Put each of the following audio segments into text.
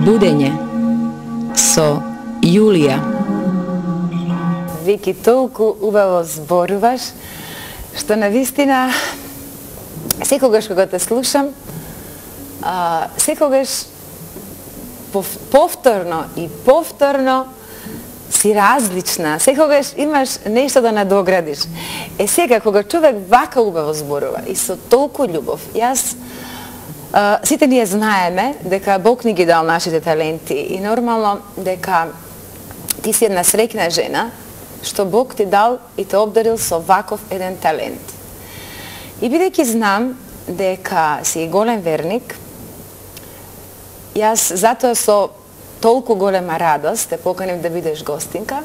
Budenje со Јулија. Вики, толку убаво зборуваш, што навистина секогаш кога те слушам, секогаш повторно и повторно си различна, секогаш имаш нешто да надоградиш. Сега, кога човек вака убаво зборува и со толку љубов, сите ние знаеме дека Бог ни ги дал нашите таленти и нормално дека ти си една среќна жена што Бог ти дал и те обдарил со ваков еден талент. И бидејќи знам дека си голем верник, јас затоа со толку голема радост те поканив да бидеш гостинка,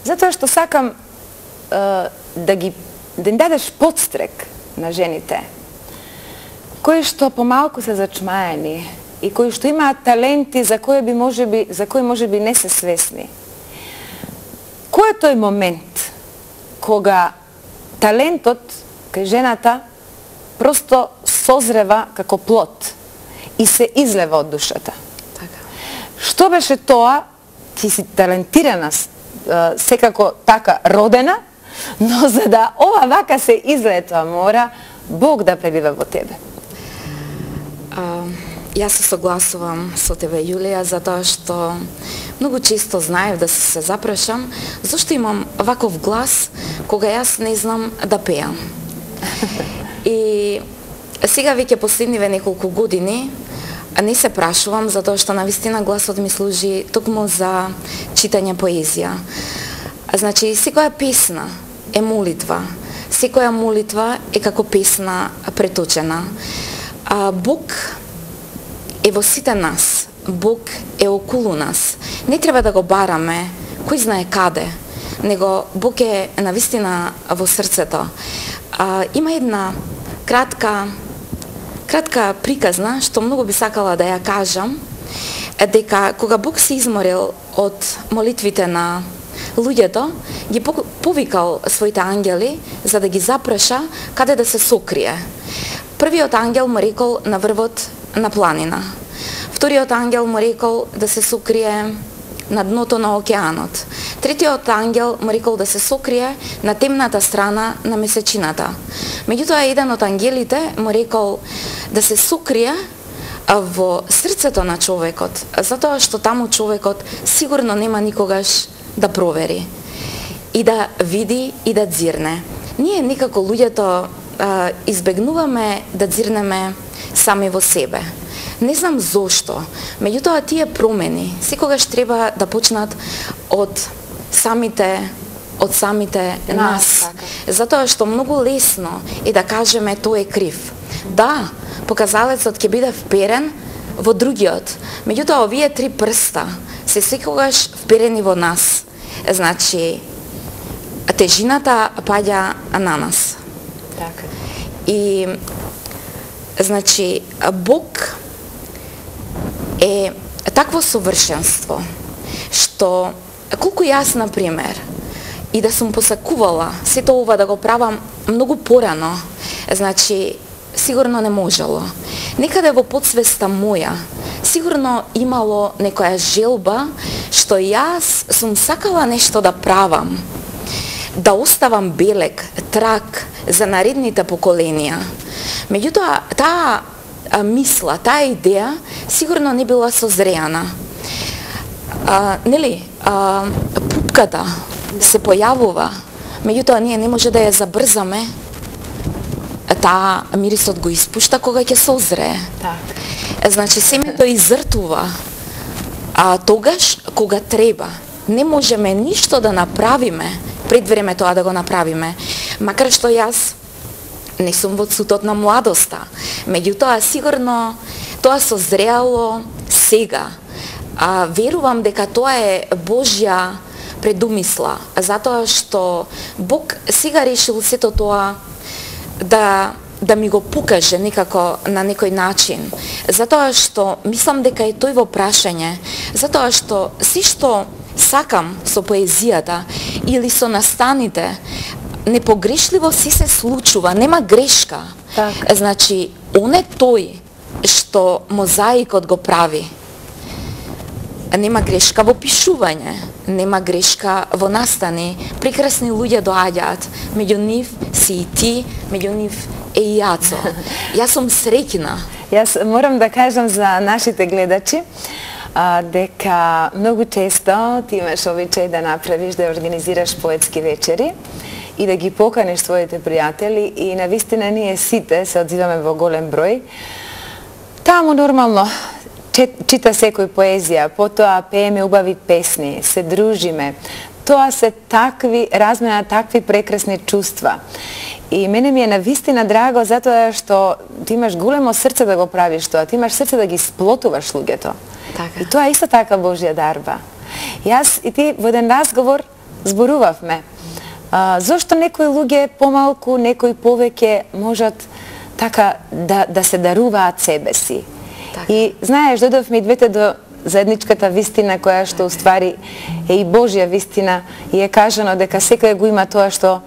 затоа што сакам да им дадеш подстрек на жените кои што помалку се зачмаени и кои што имаат таленти за кои можеби не се свесни. Кој е тој момент кога талентот кај жената просто созрева како плод и се излева од душата? Што беше тоа? Ти си талентирана, секако така родена, но за да ова вака се излее, тоа мора Бог да пребива во тебе. Јас се согласувам со тебе, Јулија, затоа што многу често знаев да се запрашам зашто имам ваков глас кога јас не знам да пеам. И сега веќе последниве неколку години не се прашувам затоа што навистина гласот ми служи токму за читање поезија. Значи, секоја песна е молитва. Секоја молитва е како песна преточена. Бог е во сите нас. Бог е околу нас. Не треба да го бараме кој знае каде, него Бог е навистина во срцето. Има една кратка приказна, што многу би сакала да ја кажам, дека кога Бог се изморил од молитвите на луѓето, ги повикал своите ангели за да ги запраша каде да се сокрие. Првиот ангел му рекол на врвот на планина. Вториот ангел му рекол да се сокрие на дното на океанот. Третиот ангел му рекол да се сокрие на темната страна на месечината. Меѓутоа, еден од ангелите му рекол да се сокрие во срцето на човекот, затоа што таму човекот сигурно нема никогаш да провери и да види и да дзирне. Ние некако луѓето избегнуваме да дзирнеме сами во себе. Не знам зошто, меѓутоа тие промени секогаш треба да почнат од самите нас. Затоа што многу лесно е да кажеме тој е крив. Да, показалецот ќе биде вперен во другиот, меѓутоа овие три прста се секогаш вперени во нас. Значи, тежината паѓа на нас. И, значи, Бог е такво совршенство, што колку јас, например, и да сум посакувала сето ова да го правам многу порано, значи, сигурно не можело. Некаде во подсвеста моја, сигурно имало некоја желба, што јас сум сакала нешто да правам, да оставам белег, трак за наредните поколенија. Меѓутоа, таа мисла, таа идеја сигурно не била созреана. Пупката се појавува, меѓутоа ние не може да ја забрзаме. Таа мирисот го испушта кога ќе созрее. Значи, семето изртува, тогаш кога треба. Не можеме ништо да направиме пред време тоа да го направиме. Макар што јас не сум во цутот на младоста, меѓутоа сигурно тоа созреало сега. Верувам дека тоа е Божја предумисла, затоа што Бог сега решил сето тоа да ми го покаже некако на некој начин. Затоа што мислам дека е тој во прашање, затоа што си што сакам со поезијата или со настаните, непогрешливо си се случува, нема грешка. Значи, он е тој што мозаикот го прави. нема грешка во пишување, нема грешка во настани. Прекрасни луѓе доаѓаат, меѓу нив си и ти, меѓу нив е и Јацо. Јас сум среќна. Јас морам да кажам за нашите гледачи дека многу често ти имаш обичај да направиш, да организираш поетски вечери и да ги поканиш своите пријатели и навистина ние сите се одзиваме во голем број. Таму нормално чита секој поезија, потоа пееме убави песни, се дружиме. Тоа се такви, размена такви прекрасни чувства. И мене ми е навистина драго затоа што ти имаш големо срце да го правиш тоа, ти имаш срце да ги сплотуваш луѓето. Така. И тоа е исто така Божја дарба. Јас и ти во еден разговор зборувавме. Зошто некои луѓе помалку, некои повеќе можат така да се даруваат себе си. Така. И знаеш, дојдовме и двете до заедничката вистина која што уствари е и Божја вистина и е кажано дека секој го има тоа што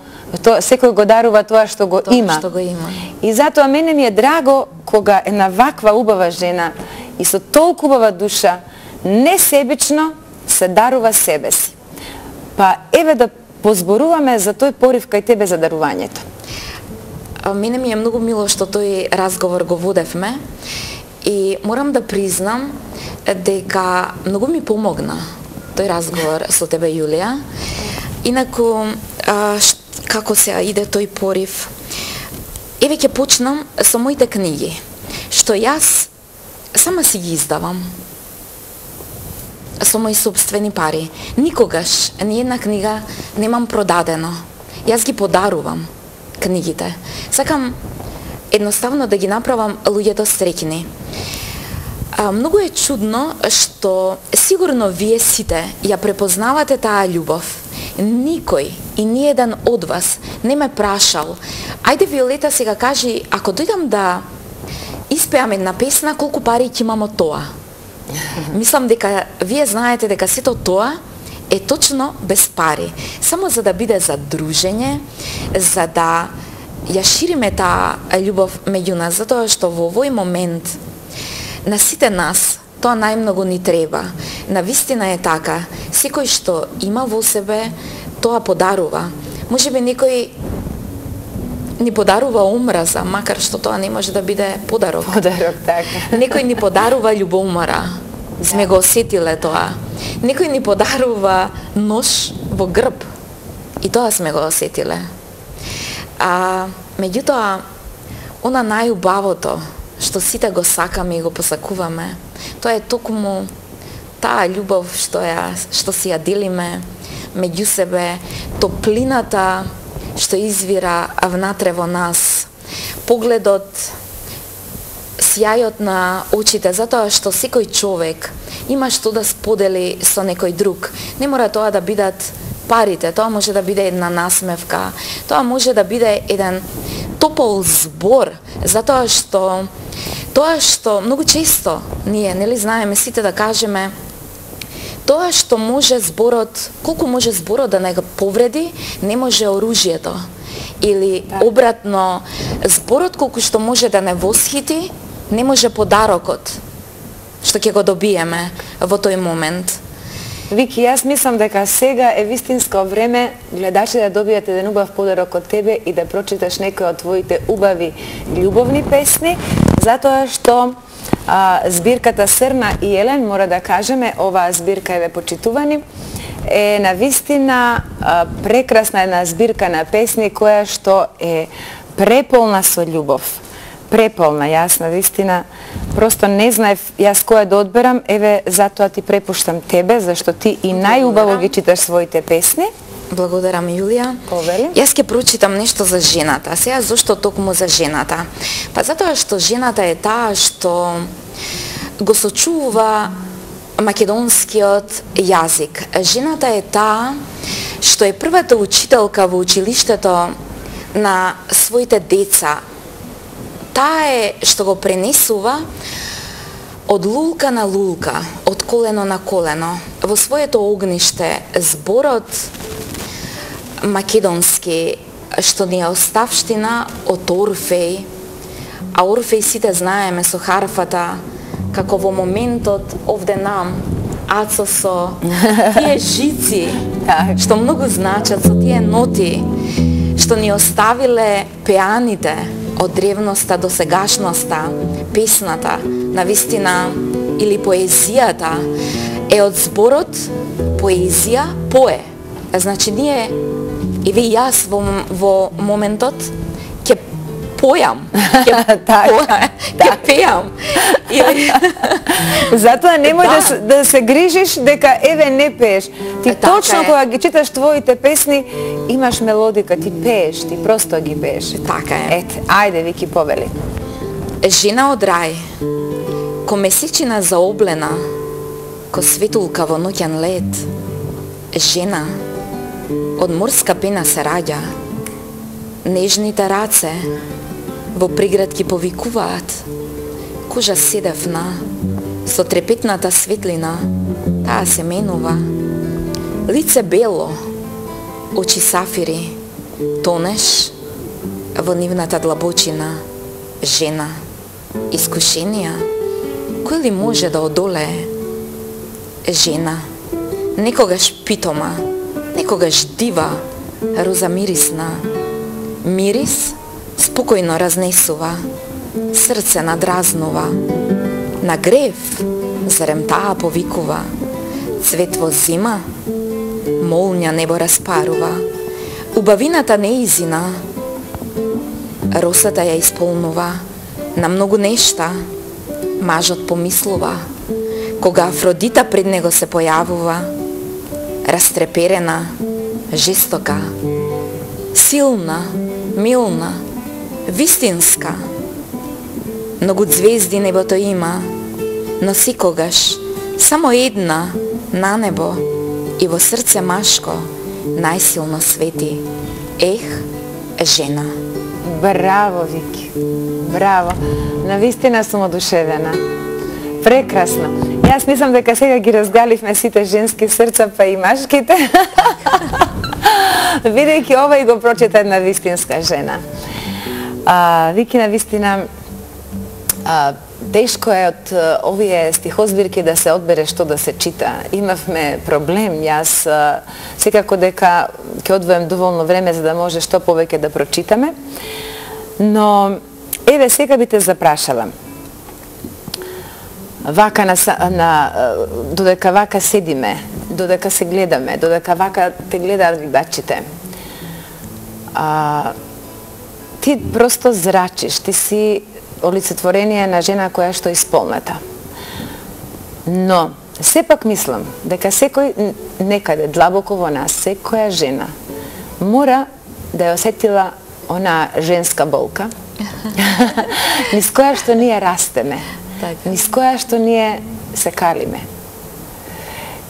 секој го дарува тоа што го има. Што го има. И затоа мене ми е драго кога една ваква убава жена и со толку убава душа несебично се дарува себе си. Па еве да позборуваме за тој порив кај тебе за дарувањето. Мене ми е многу мило што тој разговор го водевме и морам да признам дека многу ми помогна тој разговор со тебе, Јулија. Инаку, како се иде тој порив? Еве ќе почнам со моите книги, што јас сама си ги издавам со мои собствени пари. Никогаш ни една книга немам продадено. Јас ги подарувам книгите. Сакам едноставно да ги направам луѓето среќни. Многу е чудно што сигурно вие сите ја препознавате таа љубов. Никој и ниеден од вас не ме прашал: ајде Виолета сега кажи, ако дојдам да испеам една песна, колку пари ќе имам од тоа? Мислам дека вие знаете дека сето тоа е точно без пари. Само за да биде за дружење, за да ја шириме таа љубов меѓу нас, затоа што во овој момент на сите нас тоа најмногу ни треба. Навистина е така, секој што има во себе, тоа подарува. Можеби некој ни подарува омраза, макар што тоа не може да биде подарок. Подарок, така. Некој ни подарува љубомора, сме го осетиле тоа. Некој ни подарува нож во грб, и тоа сме го осетиле. Меѓутоа, она најубавото, што сите го сакаме и го посакуваме, тоа е токму таа љубов што си ја делиме меѓу себе, топлината што извира внатре во нас, погледот, сјајот на очите, затоа што секој човек има што да сподели со некој друг. Не мора тоа да бидат парите, тоа може да биде една насмевка, тоа може да биде еден топол збор, затоа што многу често ние, нели знаеме сите да кажеме, тоа што може зборот, колку може зборот да не го повреди, не може оружјето. Или обратно, зборот колку што може да не восхити, не може подарокот што ќе го добиеме во тој момент. Вики, јас мислам дека сега е вистинско време гледачи да добијат еден убав подарок од тебе и да прочиташ некои од твоите убави љубовни песни, затоа што збирката Срна и Елен, мора да кажеме, оваа збирка е почитувани, е навистина прекрасна една збирка на песни која што е преполна со љубов. Преполна, јас навистина просто не знаев јас која да одберам, еве затоа ти препуштам тебе, зашто ти и најубаво ги читаш своите песни. Благодарам, Јулија. Повели. Јас ќе прочитам нешто за жената. Сега зошто токму за жената? Па затоа што жената е таа што го сочувува македонскиот јазик. Жената е таа што е првата учителка во училиштето на своите деца. Таа е што го пренесува од лулка на лулка, од колено на колено. Во своето огниште зборот македонски што ни е оставштина од Орфеј, а Орфеј сите знаеме со харфата, како во моментот овде нам, Aco со тие жици, Так. што многу значат, со тие ноти, што ни оставиле пеаните од древноста до сегашноста, песната, навистина или поезијата е од зборот поезија пое. Значи ние и ви јас во моментот ќе појам, ќе пеам. Затоа немој да се грижиш дека еве не пееш. Ти точно кога ги читаш твоите песни, имаш мелодика, ти пееш, ти просто ги пееш. Така е. Ете, ајде Вики, повели. Жена од рај, ко месечина заоблена, ко светулка во ноќен лед, жена од морска пена се раѓа, нежните раце во приградки повикуваат, кожа седевна, со трепетната светлина, таа се менува, лице бело, очи сафири, тонеш во нивната длабочина, жена, искушенија, кој ли може да одолее? Жена, некогаш питома, некогаш дива, роза мирисна. Мирис спокојно разнесува, срце надразнува. На грев зарем таа повикува, цвет во зима, молња небо распарува. Убавината неизина, росата ја исполнува. На многу нешта мажот помислува, кога Афродита пред него се појавува, растреперена, жестока, силна, милна, вистинска. Многу звезди небото има, но секогаш само една на небо и во срце машко најсилно свети. Ех, жена. Браво, Вики. Браво. Навистина сум одушевена. Прекрасно. Јас мислам дека сега ги разгаливме сите женски срца, па и машките. Видејќи ова и го прочита една вистинска жена. Вики, навистина, тешко е од овие стихозбирки да се одбере што да се чита. Имавме проблем. Јас секако дека ќе одвоем доволно време за да може што повеќе да прочитаме. Но еве сега би те запрашала. Вака додека вака седиме, додека се гледаме, додека вака те гледаат гледачите. Ти просто зрачиш, ти си олицетворение на жена која што е исполнета. Но сепак мислам дека секој некаде длабоко во нас, секоја жена мора да ја осетила она женска болка, низ која што ние растеме, низ која што ние се калиме.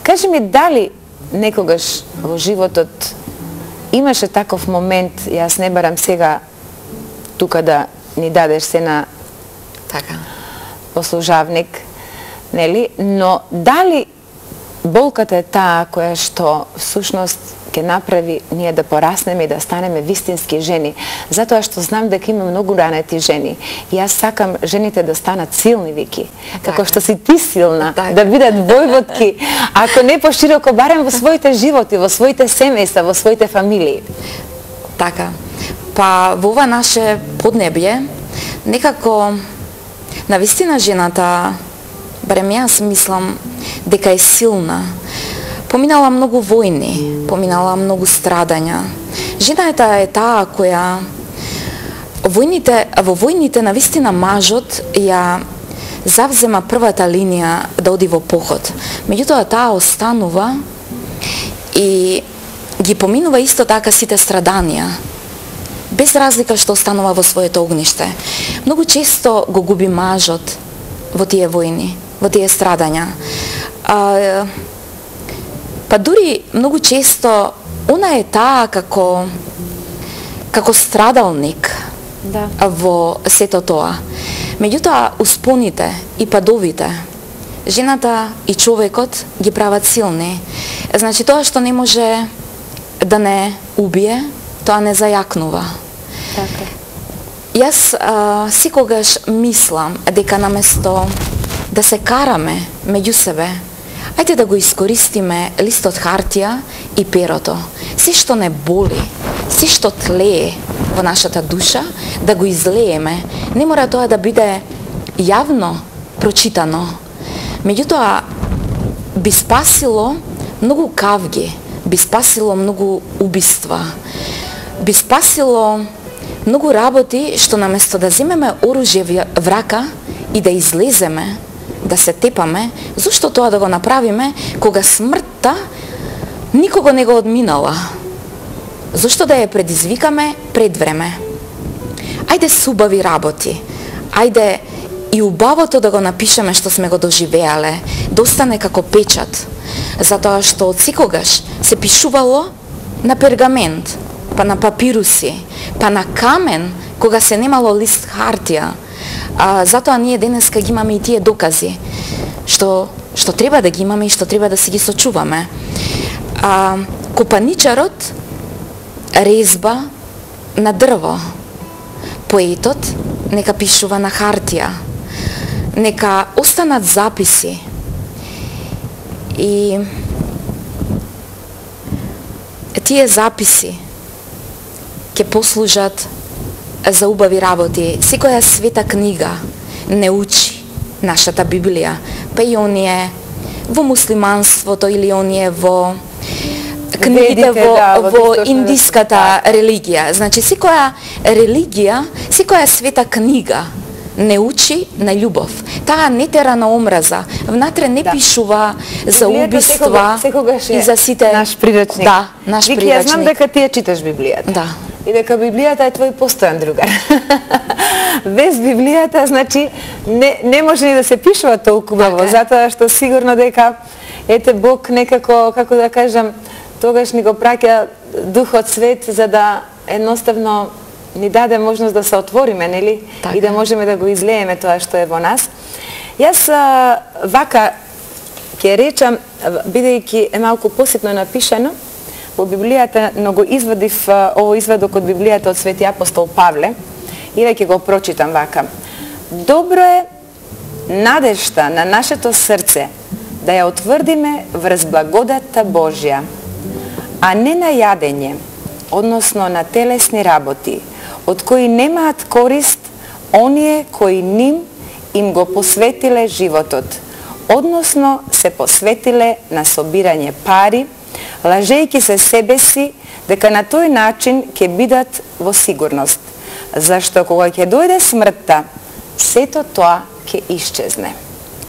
Кажи ми, дали некогаш во животот имаше таков момент, јас не барам сега тука да ни дадеш се на послужавник, нели? Но дали болката е таа која што всушност ќе направи ние да пораснеме и да станеме вистински жени, затоа што знам дека има многу ранети жени. И јас сакам жените да станат силни, Вики, како што си ти силна, да бидат војводки, ако не пошироко, барем во своите животи, во своите семејства, во своите фамилии. Така. Па во ова наше поднебје, некако навистина жената, барем јас мислам дека е силна. Поминала многу војни, поминала многу страдања. Жената е таа која во војните навистина мажот ја завзема првата линија да оди во поход. Меѓутоа таа останува и ги поминува исто така сите страданија, без разлика што останува во своето огниште. Многу често го губи мажот во тие војни, во тие страдања. Па дури многу често она е таа како страдалник во сето тоа. Меѓутоа успоните и падовите жената и човекот ги прават силни. Значи тоа што не може да не убие, тоа не зајакнува. Јас секогаш мислам дека наместо да се караме меѓу себе, Ајде да го искористиме листот хартија и перото. Се што не боли, се што тлее во нашата душа, да го излееме. Не мора тоа да биде јавно прочитано. Меѓутоа, би спасило многу кавги, би спасило многу убиства, би спасило многу работи што наместо да земеме оружје в рака и да излеземе, да се тепаме, зошто тоа да го направиме кога смртта никого не го одминала? Зошто да ја предизвикаме пред време? Ајде с убави работи, ајде и убавото да го напишеме што сме го доживеале, да остане како печат, затоа што од секогаш се пишувало на пергамент, па на папируси, па на камен, кога се немало лист хартија. Затоа ние денеска ги имаме и тие докази, што треба да ги имаме и што треба да си ги сочуваме. Копаничарот резба на дрво, поетот нека пишува на хартија, нека останат записи. И тие записи ќе послужат за убави работи. Секоја света книга не учи нашата Библија, па и оние во муслиманството или оние во книгите во индиската религија. Значи, секоја религија, секоја света книга не учи на љубов. Таа не тера на омраза. Внатре не пишува за убиства и за сите... Наш прирачник. Да, наш Вики, прирачник. Ја знам дека ти ја читаш Библијата. Да. И дека Библијата е твој постојан другар. Без Библијата, значи, не може ни да се пишува толку убаво, затоа што сигурно дека, ете, Бог некако, како да кажам, тогаш ни го праќа Духот Свет, за да едноставно ни даде можност да се отвориме, нели? Така. И да можеме да го излееме тоа што е во нас. Јас вака ќе речам, бидејќи е малку посетно напишано во Библијата, но го извадив ово извадок од Библијата од Свети апостол Павле и да ќе го прочитам вака. Добро е надежта на нашето срце да ја утврдиме врз благодатта Божја, а не на јадење, односно на телесни работи, од кои немаат корист оние кои им го посветиле животот, односно се посветиле на собирање пари, лажејќи се себе си дека на тој начин ќе бидат во сигурност, зашто кога ќе дојде смртта, сето тоа ќе исчезне.